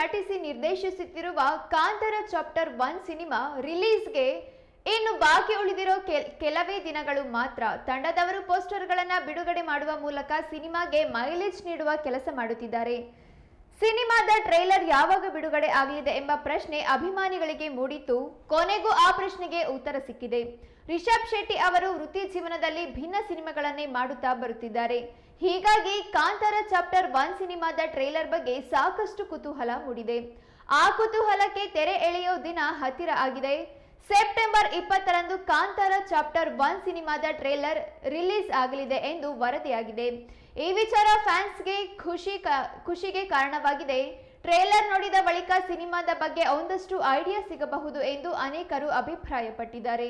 ನಟಿಸಿ ನಿರ್ದೇಶಿಸುತ್ತಿರುವ Kantara chapter 1 cinema ರಿಲೀಸ್ಗೆ ಇನ್ನು ಬಾಕಿ ಉಳಿದಿರೋ ಕೆಲವೇ ದಿನಗಳು ಮಾತ್ರ. ತಂಡದವರು ಪೋಸ್ಟರ್ಗಳನ್ನು ಬಿಡುಗಡೆ ಮಾಡುವ ಮೂಲಕ ಸಿನಿಮಾಗೆ ಮೈಲೇಜ್ ನೀಡುವ ಕೆಲಸ ಮಾಡುತ್ತಿದ್ದಾರೆ. ಸಿನಿಮಾದ ಟ್ರೈಲರ್ ಯಾವಾಗ ಬಿಡುಗಡೆ ಆಗಲಿದೆ ಎಂಬ ಪ್ರಶ್ನೆ ಅಭಿಮಾನಿಗಳಿಗೆ ಮೂಡಿತ್ತು. ಕೊನೆಗೂ ಆ ಪ್ರಶ್ನೆಗೆ ಉತ್ತರ ಸಿಕ್ಕಿದೆ. ರಿಷಬ್ ಶೆಟ್ಟಿ ಅವರು ವೃತ್ತಿ ಜೀವನದಲ್ಲಿ ಭಿನ್ನ ಸಿನಿಮಾಗಳನ್ನೇ ಮಾಡುತ್ತಾ ಬರುತ್ತಿದ್ದಾರೆ. ಹೀಗಾಗಿ ಕಾಂತಾರ ಚಾಪ್ಟರ್ 1 ಸಿನಿಮಾದ ಟ್ರೈಲರ್ ಬಗ್ಗೆ ಸಾಕಷ್ಟು ಕುತೂಹಲ ಮೂಡಿದೆ. ಆ ಕುತೂಹಲಕ್ಕೆ ತೆರೆ ಎಳೆಯೋ ದಿನ ಹತ್ತಿರ ಆಗಿದೆ. ಸೆಪ್ಟೆಂಬರ್ 20ರಂದು ಕಾಂತಾರ ಚಾಪ್ಟರ್ 1 ಸಿನಿಮಾದ ಟ್ರೇಲರ್ ರಿಲೀಸ್ ಆಗಲಿದೆ ಎಂದು ವರದಿಯಾಗಿದೆ. ಈ ವಿಚಾರ ಫ್ಯಾನ್ಸ್ಗೆ ಖುಷಿಗೆ ಕಾರಣವಾಗಿದೆ. ಟ್ರೇಲರ್ ನೋಡಿದ ಬಳಿಕ ಸಿನಿಮಾದ ಬಗ್ಗೆ ಒಂದಷ್ಟು ಐಡಿಯಾ ಸಿಗಬಹುದು ಎಂದು ಅನೇಕರು ಅಭಿಪ್ರಾಯಪಟ್ಟಿದ್ದಾರೆ.